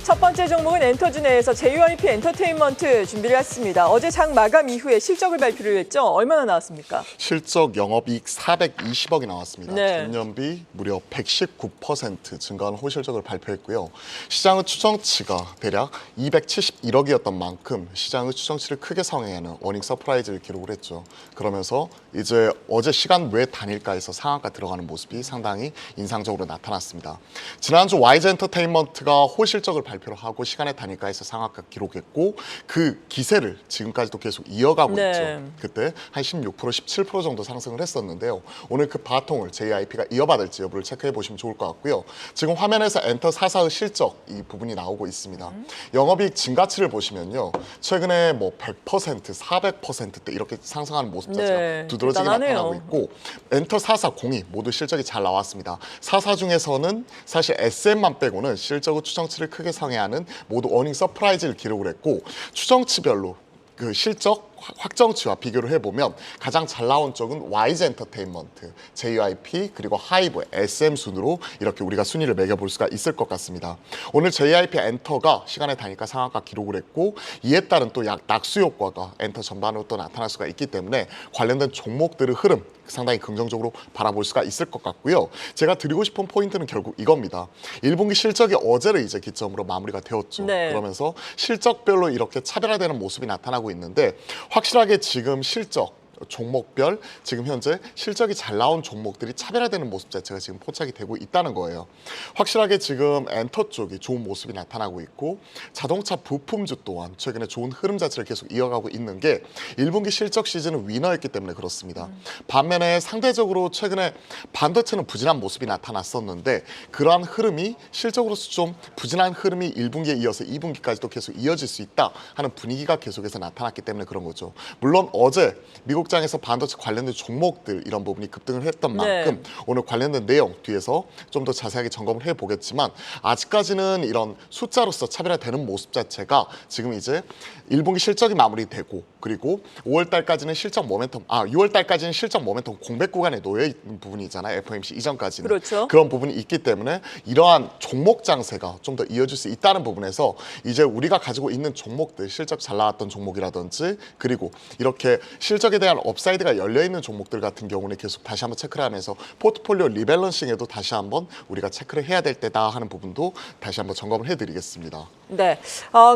첫 번째 종목은 엔터주 내에서 JYP 엔터테인먼트 준비를 했습니다. 어제 장 마감 이후에 실적을 발표를 했죠. 얼마나 나왔습니까? 실적 영업이익 420억이 나왔습니다. 네. 전년비 무려 119% 증가한 호실적을 발표했고요. 시장의 추정치가 대략 271억이었던 만큼 시장의 추정치를 크게 상회하는 어닝 서프라이즈를 기록을 했죠. 그러면서 이제 어제 시간 외 단일가에서 상한가 들어가는 모습이 상당히 인상적으로 나타났습니다. 지난주 YG 엔터테인먼트가 호실적을 발표를 하고 시간의 단일가에서 상한가 기록했고 그 기세를 지금까지도 계속 이어가고 네. 있죠. 그때 한 16%, 17% 정도 상승을 했었는데요. 오늘 그 바통을 JYP가 이어받을지 여부를 체크해 보시면 좋을 것 같고요. 지금 화면에서 엔터 4사의 실적 이 부분이 나오고 있습니다. 영업이익 증가치를 보시면요. 최근에 뭐 100%, 400%대 이렇게 상승하는 모습 자체가 네, 두드러지게 대단하네요. 나타나고 있고 엔터 4사 공이 모두 실적이 잘 나왔습니다. 4사 중에서는 사실 SM만 빼고는 실적의 추정치를 크게 상회하는 모두 어닝 서프라이즈를 기록을 했고 추정치별로 그 실적 확정치와 비교를 해보면 가장 잘 나온 쪽은 YG 엔터테인먼트, JYP 그리고 하이브, SM 순으로 이렇게 우리가 순위를 매겨볼 수가 있을 것 같습니다. 오늘 JYP 엔터가 시간의 단위가 상한가 기록을 했고 이에 따른 또 낙수 효과가 엔터 전반으로 또 나타날 수가 있기 때문에 관련된 종목들의 흐름 상당히 긍정적으로 바라볼 수가 있을 것 같고요. 제가 드리고 싶은 포인트는 결국 이겁니다. 1분기 실적이 어제를 이제 기점으로 마무리가 되었죠. 네. 그러면서 실적별로 이렇게 차별화되는 모습이 나타나고 있는데 확실하게 지금 실적 종목별 지금 현재 실적이 잘 나온 종목들이 차별화되는 모습 자체가 지금 포착이 되고 있다는 거예요. 확실하게 지금 엔터 쪽이 좋은 모습이 나타나고 있고 자동차 부품주 또한 최근에 좋은 흐름 자체를 계속 이어가고 있는 게 1분기 실적 시즌은 위너였기 때문에 그렇습니다. 반면에 상대적으로 최근에 반도체는 부진한 모습이 나타났었는데 그러한 흐름이 실적으로서 좀 부진한 흐름이 1분기에 이어서 2분기까지도 계속 이어질 수 있다 하는 분위기가 계속해서 나타났기 때문에 그런 거죠. 물론 어제 미국 장에서 반도체 관련된 종목들 이런 부분이 급등을 했던 만큼 오늘 관련된 내용 뒤에서 좀 더 자세하게 점검을 해보겠지만 아직까지는 이런 숫자로서 차별화되는 모습 자체가 지금 이제 1분기 실적이 마무리되고 그리고 5월달까지는 실적 모멘텀 6월달까지는 실적 모멘텀 공백 구간에 놓여있는 부분이 있잖아요. FOMC 이전까지는. 그렇죠. 그런 부분이 있기 때문에 이러한 종목 장세가 좀 더 이어질 수 있다는 부분에서 이제 우리가 가지고 있는 종목들 실적 잘 나왔던 종목이라든지 그리고 이렇게 실적에 대한 업사이드가 열려있는 종목들 같은 경우는 계속 다시 한번 체크를 하면서 포트폴리오 리밸런싱에도 다시 한번 우리가 체크를 해야 될 때다 하는 부분도 다시 한번 점검을 해드리겠습니다. 네.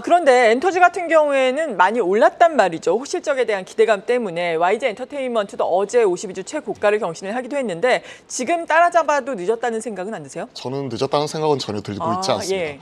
그런데 엔터주 같은 경우에는 많이 올랐단 말이죠. 호실적에 대한 기대감 때문에 YG 엔터테인먼트도 어제 52주 최고가를 경신을 하기도 했는데 지금 따라잡아도 늦었다는 생각은 안 드세요? 저는 늦었다는 생각은 전혀 들고 있지 않습니다. 예.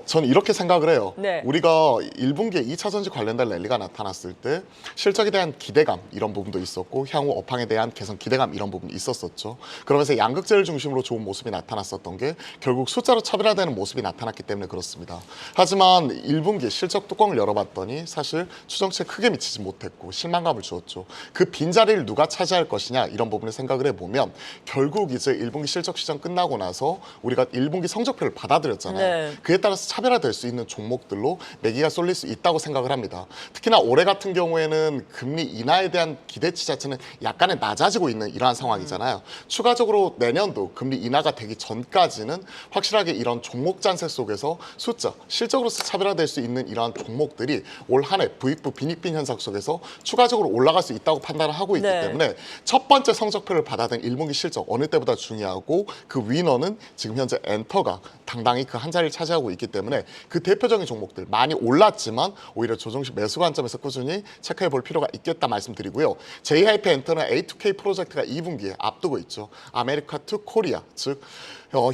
저는 이렇게 생각을 해요. 네. 우리가 1분기에 2차전지 관련된 랠리가 나타났을 때 실적에 대한 기대감 이런 부분도 있었고 향후 업황에 대한 개선 기대감 이런 부분이 있었었죠. 그러면서 양극재를 중심으로 좋은 모습이 나타났었던 게 결국 숫자로 차별화되는 모습이 나타났기 때문에 그렇습니다. 하지만 1분기 실적 뚜껑을 열어봤더니 사실 추정치에 크게 미치지 못했고 실망감을 주었죠. 그 빈자리를 누가 차지할 것이냐 이런 부분을 생각을 해보면 결국 이제 1분기 실적 시장 끝나고 나서 우리가 1분기 성적표를 받아들였잖아요. 네. 그에 따라서 차별화될 수 있는 종목들로 매기가 쏠릴 수 있다고 생각을 합니다. 특히나 올해 같은 경우에는 금리 인하에 대한 기대치 자체는 약간은 낮아지고 있는 이러한 상황이잖아요. 추가적으로 내년도 금리 인하가 되기 전까지는 확실하게 이런 종목 잔세 속에서 숫자, 실적으로서 차별화될 수 있는 이러한 종목들이 올 한 해 부익부 빈익빈 현상 속에서 추가적으로 올라갈 수 있다고 판단을 하고 있기 때문에 첫 번째 성적표를 받아든 1분기 실적 어느 때보다 중요하고 그 위너는 지금 현재 엔터가 당당히 그 한 자리를 차지하고 있기 때문에 그 대표적인 종목들 많이 올랐지만 오히려 조정식 매수 관점에서 꾸준히 체크해 볼 필요가 있겠다 말씀드리고요. JYP 엔터는 A2K 프로젝트가 2분기에 앞두고 있죠. 아메리카 투 코리아 즉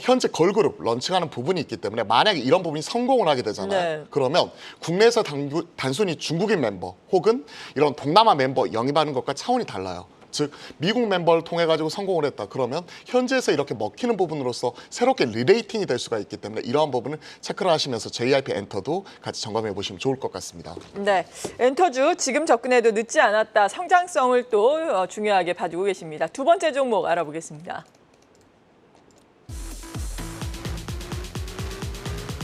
현재 걸그룹 런칭하는 부분이 있기 때문에 만약에 이런 부분이 성공을 하게 되잖아요. 그러면 국내에서 단순히 중국인 멤버 혹은 이런 동남아 멤버 영입하는 것과 차원이 달라요. 즉 미국 멤버를 통해 가지고 성공을 했다. 그러면 현지에서 이렇게 먹히는 부분으로서 새롭게 리레이팅이 될 수가 있기 때문에 이러한 부분을 체크를 하시면서 JYP 엔터도 같이 점검해 보시면 좋을 것 같습니다. 네, 엔터주 지금 접근해도 늦지 않았다. 성장성을 또 중요하게 봐주고 계십니다. 두 번째 종목 알아보겠습니다.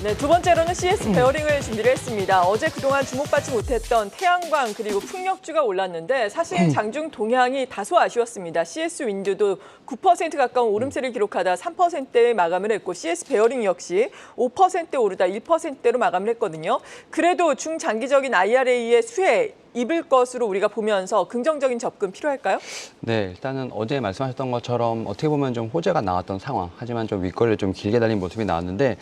네, 두 번째로는 CS 베어링을 준비를 했습니다. 어제 그동안 주목받지 못했던 태양광 그리고 풍력주가 올랐는데 사실 장중 동향이 다소 아쉬웠습니다. CS 윈드도 9% 가까운 오름세를 기록하다 3%에 마감을 했고 CS 베어링 역시 5% 오르다 1%대로 마감을 했거든요. 그래도 중장기적인 IRA의 수혜 입을 것으로 우리가 보면서 긍정적인 접근 필요할까요? 네, 일단은 어제 말씀하셨던 것처럼 어떻게 보면 좀 호재가 나왔던 상황, 하지만 좀 윗거리를 좀 길게 달린 모습이 나왔는데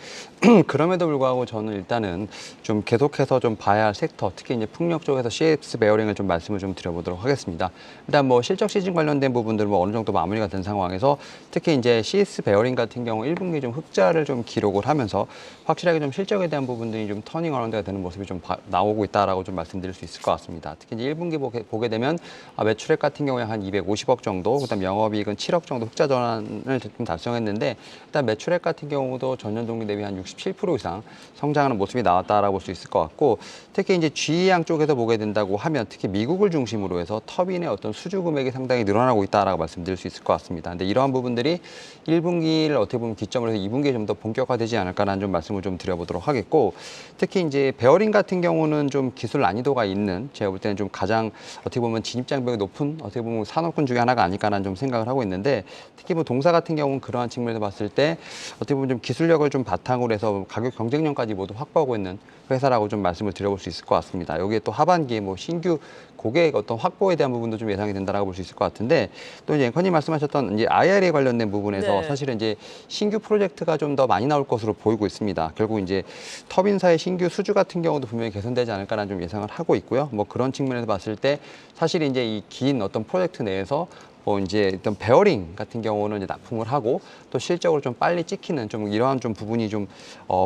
그럼에도 불구하고 저는 일단은 좀 계속해서 좀 봐야 할 섹터, 특히 이제 풍력 쪽에서 CS 베어링을 좀 말씀을 좀 드려보도록 하겠습니다. 일단 뭐 실적 시즌 관련된 부분들 뭐 어느 정도 마무리가 된 상황에서 특히 이제 CS 베어링 같은 경우 1분기 좀 흑자를 좀 기록을 하면서 확실하게 좀 실적에 대한 부분들이 좀 터닝 어라운드가 되는 모습이 좀 나오고 있다라고 좀 말씀드릴 수 있을 것 같습니다. 특히 이제 1분기 보게 되면 매출액 같은 경우에 한 250억 정도, 그다음 영업이익은 7억 정도 흑자 전환을 좀 달성했는데 일단 매출액 같은 경우도 전년 동기 대비 한 67% 이상 성장하는 모습이 나왔다라고 볼 수 있을 것 같고 특히 이제 GE양 쪽에서 보게 된다고 하면 특히 미국을 중심으로 해서 터빈의 어떤 수주 금액이 상당히 늘어나고 있다라고 말씀드릴 수 있을 것 같습니다. 근데 이러한 부분들이 1분기를 어떻게 보면 기점으로 해서 2분기에 좀 더 본격화되지 않을까라는 좀 말씀을 좀 드려보도록 하겠고 특히 이제 베어링 같은 경우는 좀 기술 난이도가 있는 제가 볼 때는 좀 가장 어떻게 보면 진입 장벽이 높은 어떻게 보면 산업군 중에 하나가 아닐까라는 좀 생각을 하고 있는데 특히 뭐 동사 같은 경우는 그러한 측면에서 봤을 때 어떻게 보면 좀 기술력을 좀 바탕으로 해서 가격 경쟁력까지 모두 확보하고 있는 회사라고 좀 말씀을 드려볼 수 있을 것 같습니다. 여기에 또 하반기에 뭐 신규 고객 어떤 확보에 대한 부분도 좀 예상이 된다라고 볼 수 있을 것 같은데 또 이제 앵커님 말씀하셨던 이제 IRA 관련된 부분에서 네. 사실은 이제 신규 프로젝트가 좀 더 많이 나올 것으로 보이고 있습니다. 결국 이제 터빈사의 신규 수주 같은 경우도 분명히 개선되지 않을까라는 좀 예상을 하고 있고요. 뭐 그런 측면에서 봤을 때 사실 이제 이 긴 어떤 프로젝트 내에서 뭐 이제 일단 베어링 같은 경우는 이제 납품을 하고 또 실적으로 좀 빨리 찍히는 좀 이러한 좀 부분이 좀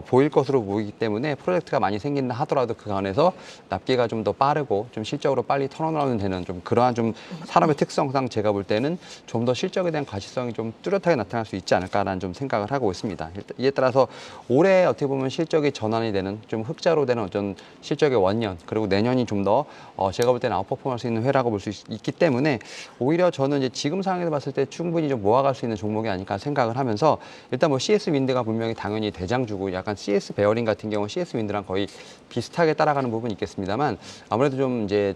보일 것으로 보이기 때문에 프로젝트가 많이 생긴다 하더라도 그 안에서 납기가 좀 더 빠르고 좀 실적으로 빨리 턴어라운드 되는 좀 그러한 좀 산업의 특성상 제가 볼 때는 좀 더 실적에 대한 가시성이 좀 뚜렷하게 나타날 수 있지 않을까라는 좀 생각을 하고 있습니다. 이에 따라서 올해 어떻게 보면 실적이 전환이 되는 좀 흑자로 되는 어떤 실적의 원년 그리고 내년이 좀 더 제가 볼 때는 아웃퍼폼할 수 있는 회라고 볼 수 있기 때문에 오히려 저는 이제 지금 상황에서 봤을 때 충분히 좀 모아갈 수 있는 종목이 아닐까 생각을 하면서 일단 뭐 CS 윈드가 분명히 당연히 대장주고 약간 CS 베어링 같은 경우 CS 윈드랑 거의 비슷하게 따라가는 부분이 있겠습니다만 아무래도 좀 이제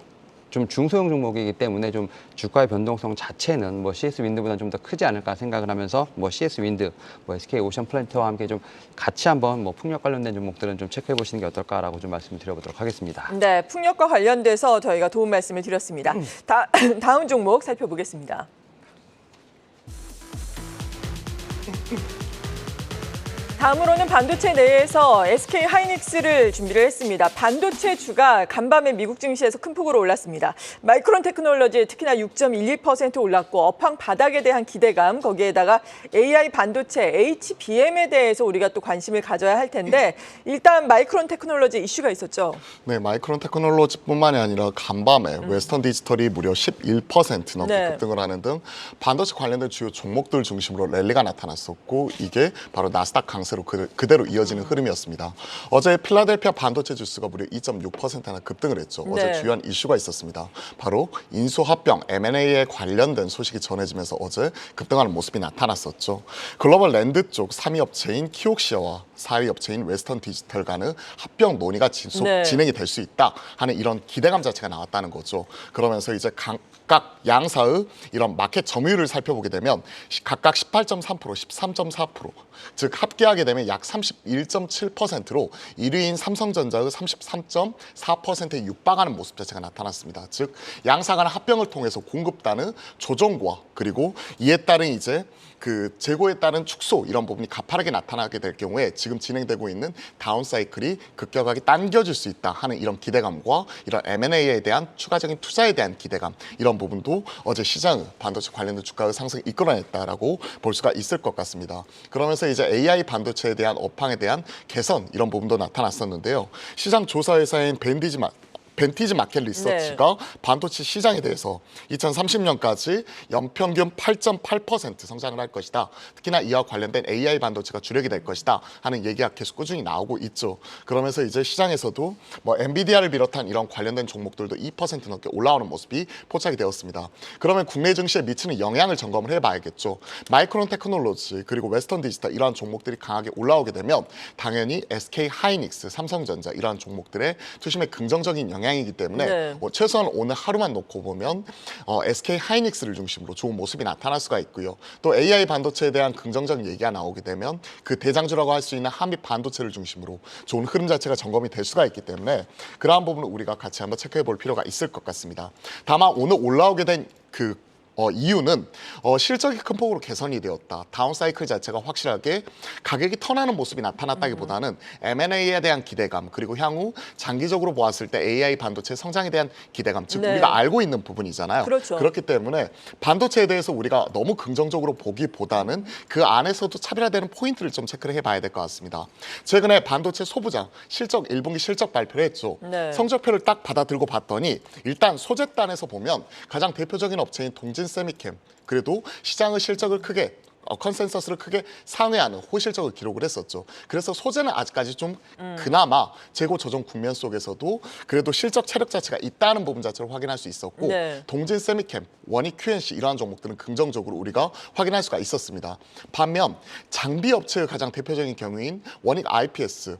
좀 중소형 종목이기 때문에 좀 주가의 변동성 자체는 뭐 CS 윈드보다는 좀 더 크지 않을까 생각을 하면서 뭐 CS 윈드, 뭐 SK 오션 플랜트와 함께 좀 같이 한번 뭐 풍력 관련된 종목들은 좀 체크해 보시는 게 어떨까라고 좀 말씀을 드려보도록 하겠습니다. 네, 풍력과 관련돼서 저희가 도움 말씀을 드렸습니다. 다음 종목 살펴보겠습니다. 다음으로는 반도체 내에서 SK 하이닉스를 준비를 했습니다. 반도체주가 간밤에 미국 증시에서 큰 폭으로 올랐습니다. 마이크론 테크놀로지 특히나 6.11% 올랐고 업황 바닥에 대한 기대감 거기에다가 AI 반도체 HBM에 대해서 우리가 또 관심을 가져야 할 텐데 일단 마이크론 테크놀로지 이슈가 있었죠. 네, 마이크론 테크놀로지뿐만이 아니라 간밤에 웨스턴 디지털이 무려 11% 넘게 네. 급등을 하는 등 반도체 관련된 주요 종목들 중심으로 랠리가 나타났었고 이게 바로 나스닥 강세로 그대로 이어지는 흐름이었습니다. 어제 필라델피아 반도체 지수가 무려 2.6%나 급등을 했죠. 어제 네. 주요한 이슈가 있었습니다. 바로 인수합병 M&A에 관련된 소식이 전해지면서 어제 급등하는 모습이 나타났었죠. 글로벌 랜드 쪽 3위 업체인 키옥시아와 4위 업체인 웨스턴 디지털 간의 합병 논의가 네. 진행이 될 수 있다 하는 이런 기대감 자체가 나왔다는 거죠. 그러면서 이제 각각 양사의 이런 마켓 점유율을 살펴보게 되면 각각 18.3%, 13.4%, 즉 합계하게 되면 약 31.7%로 1위인 삼성전자의 33.4%에 육박하는 모습 자체가 나타났습니다. 즉 양사 간 합병을 통해서 공급단의 조정과 그리고 이에 따른 이제 그 재고에 따른 축소 이런 부분이 가파르게 나타나게 될 경우에 지금 진행되고 있는 다운 사이클이 급격하게 당겨질 수 있다 하는 이런 기대감과 이런 M&A에 대한 추가적인 투자에 대한 기대감 이런 부분도 어제 시장의 반도체 관련된 주가의 상승을 이끌어냈다라고 볼 수가 있을 것 같습니다. 그러면서 이제 AI 반도체에 대한 업황에 대한 개선 이런 부분도 나타났었는데요. 시장 조사 회사인 벤티지 마켓 리서치가 반도체 시장에 대해서 2030년까지 연평균 8.8% 성장을 할 것이다. 특히나 이와 관련된 AI 반도체가 주력이 될 것이다 하는 얘기가 계속 꾸준히 나오고 있죠. 그러면서 이제 시장에서도 뭐 엔비디아를 비롯한 이런 관련된 종목들도 2% 넘게 올라오는 모습이 포착이 되었습니다. 그러면 국내 증시에 미치는 영향을 점검을 해봐야겠죠. 마이크론 테크놀로지 그리고 웨스턴 디지털 이러한 종목들이 강하게 올라오게 되면 당연히 SK 하이닉스, 삼성전자 이러한 종목들의 투심에 긍정적인 영향이기 때문에 최소한 오늘 하루만 놓고 보면 SK 하이닉스를 중심으로 좋은 모습이 나타날 수가 있고요. 또 AI 반도체에 대한 긍정적인 얘기가 나오게 되면 그 대장주라고 할 수 있는 한미 반도체를 중심으로 좋은 흐름 자체가 점검이 될 수가 있기 때문에 그러한 부분을 우리가 같이 한번 체크해 볼 필요가 있을 것 같습니다. 다만 오늘 올라오게 된 이유는 실적이 큰 폭으로 개선이 되었다. 다운 사이클 자체가 확실하게 가격이 턴하는 모습이 나타났다기보다는 M&A에 대한 기대감 그리고 향후 장기적으로 보았을 때 AI 반도체 성장에 대한 기대감 즉 우리가 알고 있는 부분이잖아요. 그렇죠. 그렇기 때문에 반도체에 대해서 우리가 너무 긍정적으로 보기보다는 그 안에서도 차별화되는 포인트를 좀 체크를 해봐야 될 것 같습니다. 최근에 반도체 소부장 실적 1분기 실적 발표를 했죠. 성적표를 딱 받아들고 봤더니 일단 소재단에서 보면 가장 대표적인 업체인 동진 세미캠 그래도 시장의 실적을 크게 컨센서스를 크게 상회하는 호실적을 기록을 했었죠. 그래서 소재는 아직까지 좀 그나마 재고 조정 국면 속에서도 그래도 실적 체력 자체가 있다는 부분 자체를 확인할 수 있었고 동진 세미캠, 원익 QNC 이러한 종목들은 긍정적으로 우리가 확인할 수가 있었습니다. 반면 장비 업체의 가장 대표적인 경우인 원익 IPS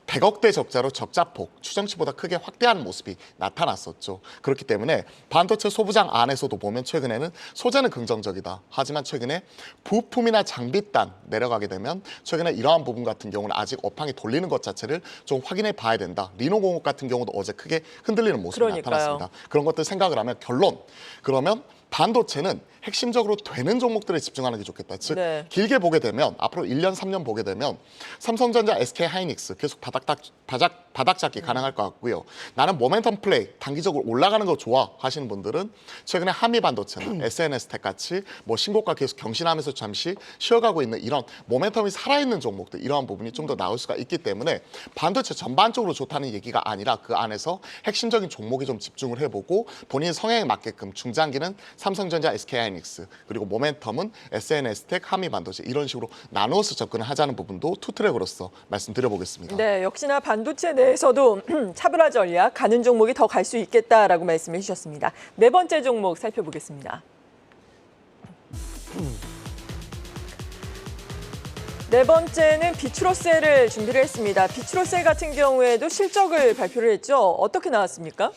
100억대 적자로 적자폭 추정치보다 크게 확대하는 모습이 나타났었죠. 그렇기 때문에 반도체 소부장 안에서도 보면 최근에는 소재는 긍정적이다. 하지만 최근에 부품이나 장비단 내려가게 되면 최근에 이러한 부분 같은 경우는 아직 업황이 돌리는 것 자체를 좀 확인해 봐야 된다. 리노공업 같은 경우도 어제 크게 흔들리는 모습이 나타났습니다. 그런 것들 생각을 하면 결론 그러면 반도체는 핵심적으로 되는 종목들에 집중하는 게 좋겠다. 즉 길게 보게 되면 앞으로 1년, 3년 보게 되면 삼성전자, SK 하이닉스 계속 바닥 잡기 가능할 것 같고요. 나는 모멘텀 플레이 단기적으로 올라가는 거 좋아 하시는 분들은 최근에 한미 반도체나 SNS텍 같이 뭐 신고가 계속 경신하면서 잠시 쉬어가고 있는 이런 모멘텀이 살아있는 종목들 이러한 부분이 좀 더 나올 수가 있기 때문에 반도체 전반적으로 좋다는 얘기가 아니라 그 안에서 핵심적인 종목에 좀 집중을 해보고 본인 성향에 맞게끔 중장기는 삼성전자, SK 하이닉스 그리고 모멘텀은 SNS텍, 한미 반도체 이런 식으로 나누어서 접근을 하자는 부분도 투트랙으로서 말씀드려보겠습니다. 네, 역시나 반도체 내에서도 차별화 전략 가는 종목이 더 갈 수 있겠다라고 말씀해 주셨습니다. 네 번째 종목 살펴보겠습니다. 네 번째는 비추로셀을 준비를 했습니다. 비추로셀 같은 경우에도 실적을 발표를 했죠. 어떻게 나왔습니까?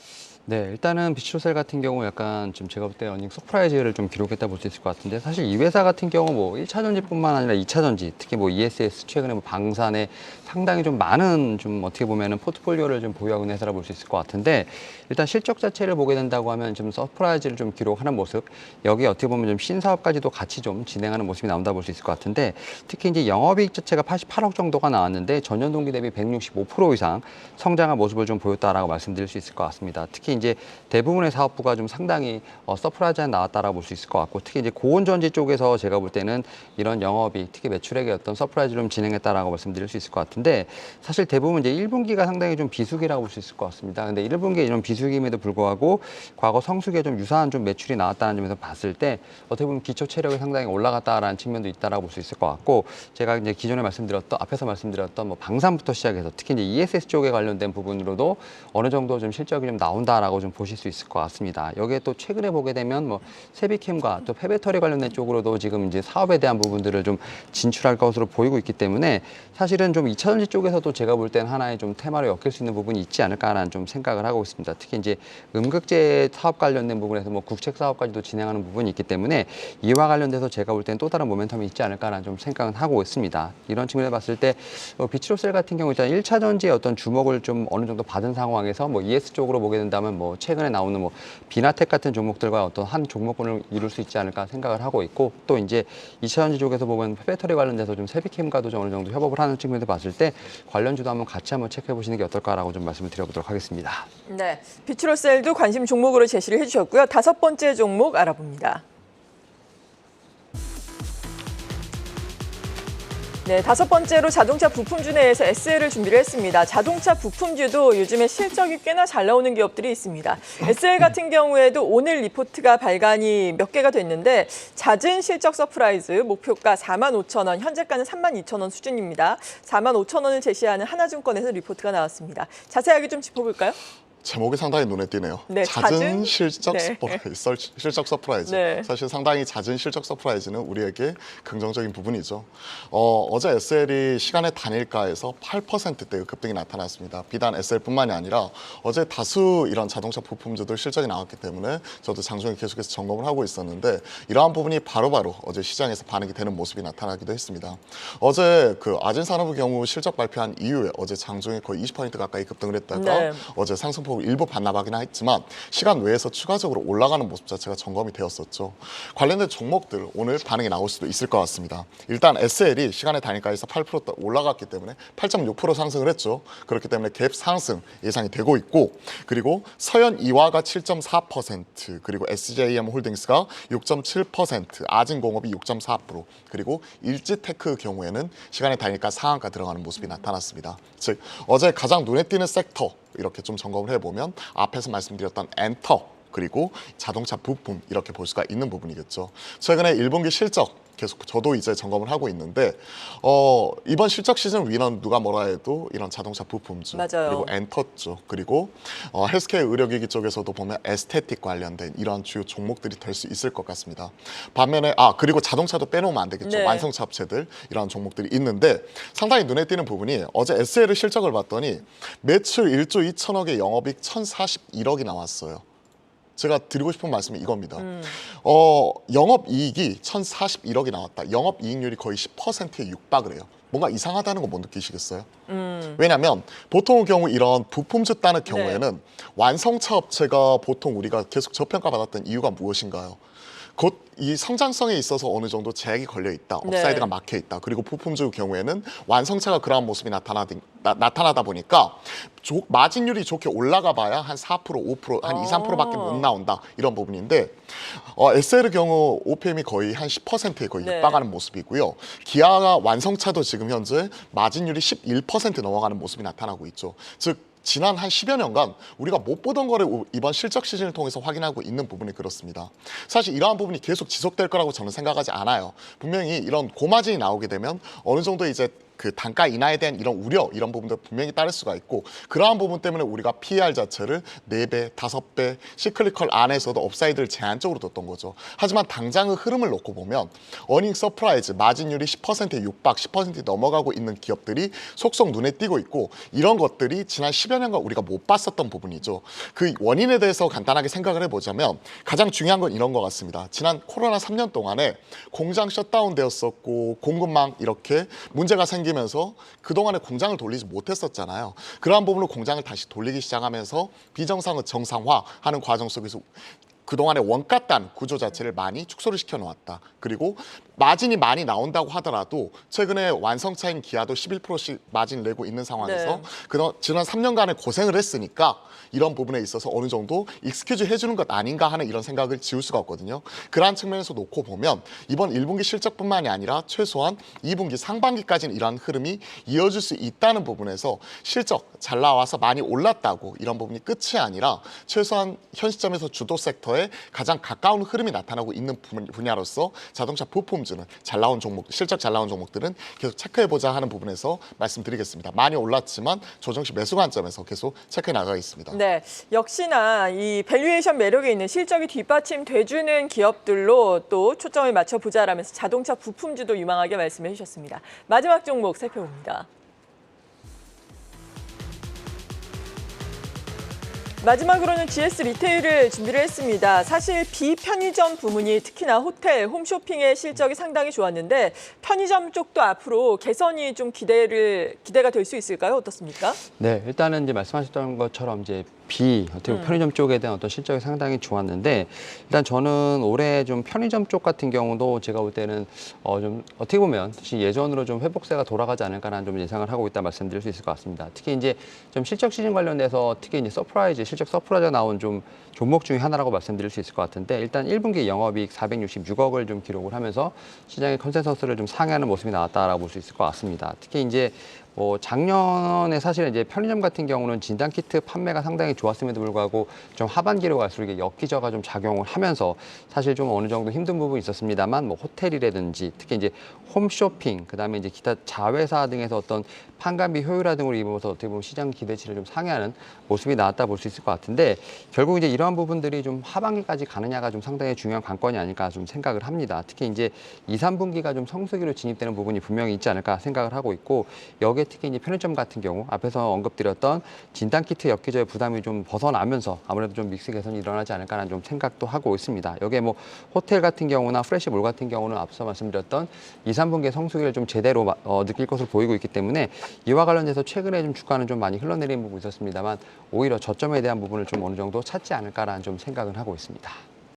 네, 일단은 비추로셀 같은 경우 약간 좀 제가 볼 때 어닝 서프라이즈를 좀 기록했다 볼 수 있을 것 같은데 사실 이 회사 같은 경우 뭐 1차 전지뿐만 아니라 2차 전지 특히 뭐 ESS 최근에 뭐 방산에 상당히 좀 많은 좀 어떻게 보면은 포트폴리오를 좀 보유하고 있는 회사라 볼 수 있을 것 같은데 일단 실적 자체를 보게 된다고 하면 좀 서프라이즈를 좀 기록하는 모습 여기 어떻게 보면 좀 신사업까지도 같이 좀 진행하는 모습이 나온다 볼 수 있을 것 같은데 특히 이제 영업이익 자체가 88억 정도가 나왔는데 전년 동기 대비 165% 이상 성장한 모습을 좀 보였다라고 말씀드릴 수 있을 것 같습니다. 특히 이제 대부분의 사업부가 좀 상당히 서프라이즈가 나왔다라고 볼 수 있을 것 같고 특히 이제 고온전지 쪽에서 제가 볼 때는 이런 영업이 특히 매출액의 어떤 서프라이즈를 좀 진행했다라고 말씀드릴 수 있을 것 같은데 사실 대부분 이제 1분기가 상당히 좀 비수기라고 볼 수 있을 것 같습니다. 근데 1분기에 이런 비수기임에도 불구하고 과거 성수기에 좀 유사한 좀 매출이 나왔다는 점에서 봤을 때 어떻게 보면 기초 체력이 상당히 올라갔다라는 측면도 있다라고 볼 수 있을 것 같고 제가 이제 기존에 앞에서 말씀드렸던 뭐 방산부터 시작해서 특히 이제 ESS 쪽에 관련된 부분으로도 어느 정도 좀 실적이 좀 나온다라고 좀 보실 수 있을 것 같습니다. 여기에 또 최근에 보게 되면 뭐 세비캠과 또 폐배터리 관련된 쪽으로도 지금 이제 사업에 대한 부분들을 좀 진출할 것으로 보이고 있기 때문에 사실은 좀 2차 전지 쪽에서도 제가 볼 때는 하나의 좀 테마로 엮일 수 있는 부분이 있지 않을까라는 좀 생각을 하고 있습니다. 특히 이제 음극재 사업 관련된 부분에서 뭐 국책 사업까지도 진행하는 부분이 있기 때문에 이와 관련돼서 제가 볼 때는 또 다른 모멘텀이 있지 않을까라는 좀 생각은 하고 있습니다. 이런 측면에 봤을 때 비추로셀 같은 경우 일단 1차 전지의 어떤 주목을 좀 어느 정도 받은 상황에서 뭐 ES 쪽으로 보게 된다면 뭐 최근에 나오는 뭐 비나텍 같은 종목들과 어떤 한 종목군을 이룰 수 있지 않을까 생각을 하고 있고 또 이제 2차 전지 쪽에서 보면 배터리 관련돼서 좀 세비캠과도 좀 어느 정도 협업을 하는 측면에서 봤을 때 관련주도 한번 같이 한번 체크해 보시는 게 어떨까라고 좀 말씀을 드려보도록 하겠습니다. 네, 비추로셀도 관심 종목으로 제시를 해주셨고요. 다섯 번째 종목 알아봅니다. 네, 다섯 번째로 자동차 부품주 내에서 SL을 준비를 했습니다. 자동차 부품주도 요즘에 실적이 꽤나 잘 나오는 기업들이 있습니다. SL 같은 경우에도 오늘 리포트가 발간이 몇 개가 됐는데 잦은 실적 서프라이즈, 목표가 45,000원, 현재가는 32,000원 수준입니다. 45,000원을 제시하는 하나증권에서 리포트가 나왔습니다. 자세하게 좀 짚어볼까요? 제목이 상당히 눈에 띄네요. 네, 잦은 실적 네. 서프라이즈. 실적 서프라이즈. 네. 사실 상당히 잦은 실적 서프라이즈는 우리에게 긍정적인 부분이죠. 어제 SL이 시간의 단일가에서 8%대의 급등이 나타났습니다. 비단 SL뿐만이 아니라 어제 다수 이런 자동차 부품주들 실적이 나왔기 때문에 저도 장중에 계속해서 점검을 하고 있었는데 이러한 부분이 바로바로 어제 시장에서 반영이 되는 모습이 나타나기도 했습니다. 어제 그 아진산업의 경우 실적 발표한 이후에 어제 장중에 거의 20% 가까이 급등을 했다가 네. 어제 상승폭 일부 반납하긴 했지만 시간 외에서 추가적으로 올라가는 모습 자체가 점검이 되었었죠. 관련된 종목들 오늘 반응이 나올 수도 있을 것 같습니다. 일단 SL이 시간의 단일가에서 8% 올라갔기 때문에 8.6% 상승을 했죠. 그렇기 때문에 갭 상승 예상이 되고 있고 그리고 서현 이화가 7.4% 그리고 SJM 홀딩스가 6.7% 아진공업이 6.4% 그리고 일지테크 경우에는 시간의 단일가 상한가 들어가는 모습이 나타났습니다. 즉 어제 가장 눈에 띄는 섹터 이렇게 좀 점검을 해보면 앞에서 말씀드렸던 엔터 그리고 자동차 부품 이렇게 볼 수가 있는 부분이겠죠. 최근에 1분기 실적 계속 저도 이제 점검을 하고 있는데 이번 실적 시즌 위너는 누가 뭐라 해도 이런 자동차 부품주 맞아요. 그리고 엔터 쪽 그리고 헬스케어 의료기기 쪽에서도 보면 에스테틱 관련된 이러한 주요 종목들이 될 수 있을 것 같습니다. 반면에 그리고 자동차도 빼놓으면 안 되겠죠. 네. 완성차 업체들 이러한 종목들이 있는데 상당히 눈에 띄는 부분이 어제 SL의 실적을 봤더니 매출 1조 2천억에 영업이익 1,041억이 나왔어요. 제가 드리고 싶은 말씀이 이겁니다. 영업이익이 1,041억이 나왔다. 영업이익률이 거의 10%에 육박을 해요. 뭔가 이상하다는 거 못 느끼시겠어요? 왜냐하면 보통의 경우 이런 부품주 따는 경우에는 완성차 업체가 보통 우리가 계속 저평가받았던 이유가 무엇인가요? 곧 이 성장성에 있어서 어느 정도 제약이 걸려 있다, 업사이드가 막혀 있다. 그리고 부품주 경우에는 완성차가 그러한 모습이 나타나다 보니까 마진율이 좋게 올라가 봐야 한 4%, 5%, 한 2, 3%밖에 못 나온다 이런 부분인데 SL의 경우 OPM이 거의 한 10%에 거의 네. 육박하는 모습이고요. 기아가 완성차도 지금 현재 마진율이 11% 넘어가는 모습이 나타나고 있죠. 즉 지난 한 10여 년간 우리가 못 보던 거를 이번 실적 시즌을 통해서 확인하고 있는 부분이 그렇습니다. 사실 이러한 부분이 계속 지속될 거라고 저는 생각하지 않아요. 분명히 이런 고마진이 나오게 되면 어느 정도 이제 그 단가 인하에 대한 이런 우려 이런 부분도 분명히 따를 수가 있고 그러한 부분 때문에 우리가 PER 자체를 4배, 5배 시클리컬 안에서도 업사이드를 제한적으로 뒀던 거죠. 하지만 당장의 흐름을 놓고 보면 어닝 서프라이즈 마진율이 10%에 육박 10% 넘어가고 있는 기업들이 속속 눈에 띄고 있고 이런 것들이 지난 10여 년간 우리가 못 봤었던 부분이죠. 그 원인에 대해서 간단하게 생각을 해보자면 가장 중요한 건 이런 것 같습니다. 지난 코로나 3년 동안에 공장 셧다운 되었었고 공급망 이렇게 문제가 생기면서 그동안에 공장을 돌리지 못했었잖아요. 그러한 부분으로 공장을 다시 돌리기 시작하면서 비정상의 정상화하는 과정 속에서 그동안의 원가단 구조 자체를 많이 축소를 시켜놓았다. 그리고 마진이 많이 나온다고 하더라도 최근에 완성차인 기아도 11%씩 마진 내고 있는 상황에서 지난 3년간의 고생을 했으니까 이런 부분에 있어서 어느 정도 익스큐즈 해주는 것 아닌가 하는 이런 생각을 지울 수가 없거든요. 그러한 측면에서 놓고 보면 이번 1분기 실적뿐만이 아니라 최소한 2분기 상반기까지는 이러한 흐름이 이어질 수 있다는 부분에서 실적 잘 나와서 많이 올랐다고 이런 부분이 끝이 아니라 최소한 현 시점에서 주도 섹터에 가장 가까운 흐름이 나타나고 있는 분야로서 자동차 부품주는 잘 나온 종목, 실적 잘 나온 종목들은 계속 체크해보자 하는 부분에서 말씀드리겠습니다. 많이 올랐지만 조정시 매수 관점에서 계속 체크해 나가겠습니다. 네, 역시나 이 밸류에이션 매력이 있는 실적이 뒷받침돼주는 기업들로 또 초점을 맞춰보자라면서 자동차 부품주도 유망하게 말씀해 주셨습니다. 마지막 종목 살펴봅니다. 마지막으로는 GS 리테일을 준비를 했습니다. 사실 비편의점 부문이 특히나 호텔, 홈쇼핑의 실적이 상당히 좋았는데 편의점 쪽도 앞으로 개선이 좀 기대가 될 수 있을까요? 어떻습니까? 네, 일단은 이제 말씀하셨던 것처럼 이제 어떻게 보면 편의점 쪽에 대한 어떤 실적이 상당히 좋았는데 일단 저는 올해 좀 편의점 쪽 같은 경우도 제가 볼 때는 좀 어떻게 보면 다시 예전으로 좀 회복세가 돌아가지 않을까라는 좀 예상을 하고 있다 말씀드릴 수 있을 것 같습니다. 특히 이제 좀 실적 시즌 관련돼서 특히 이제 실적 서프라이즈가 나온 좀 종목 중에 하나라고 말씀드릴 수 있을 것 같은데 일단 1분기 영업이익 466억을 좀 기록을 하면서 시장의 컨센서스를 좀 상회하는 모습이 나왔다라고 볼 수 있을 것 같습니다. 특히 이제 작년에 사실 이제 편의점 같은 경우는 진단키트 판매가 상당히 좋았음에도 불구하고 좀 하반기로 갈수록 이게 역기저가 좀 작용을 하면서 사실 좀 어느 정도 힘든 부분이 있었습니다만 호텔이라든지 특히 이제 홈쇼핑 그다음에 이제 기타 자회사 등에서 어떤 판관비 효율화 등으로 입으면서 어떻게 보면 시장 기대치를 좀 상회하는 모습이 나왔다 볼 수 있을 것 같은데 결국 이제 이러한 부분들이 좀 하반기까지 가느냐가 좀 상당히 중요한 관건이 아닐까 좀 생각을 합니다. 특히 이제 2, 3분기가 좀 성수기로 진입되는 부분이 분명히 있지 않을까 생각을 하고 있고 여기에 특히 이제 편의점 같은 경우 앞에서 언급드렸던 진단키트 역기저의 부담이 좀 벗어나면서 아무래도 좀 믹스 개선이 일어나지 않을까라는 좀 생각도 하고 있습니다. 여기에 호텔 같은 경우나 프레시몰 같은 경우는 앞서 말씀드렸던 2, 3분기의 성수기를 좀 제대로 느낄 것으로 보이고 있기 때문에 이와 관련해서 최근에 좀 주가는 좀 많이 흘러내리는 부분이 있었습니다만 오히려 저점에 대한 부분을 좀 어느 정도 찾지 않을까라는 좀 생각을 하고 있습니다.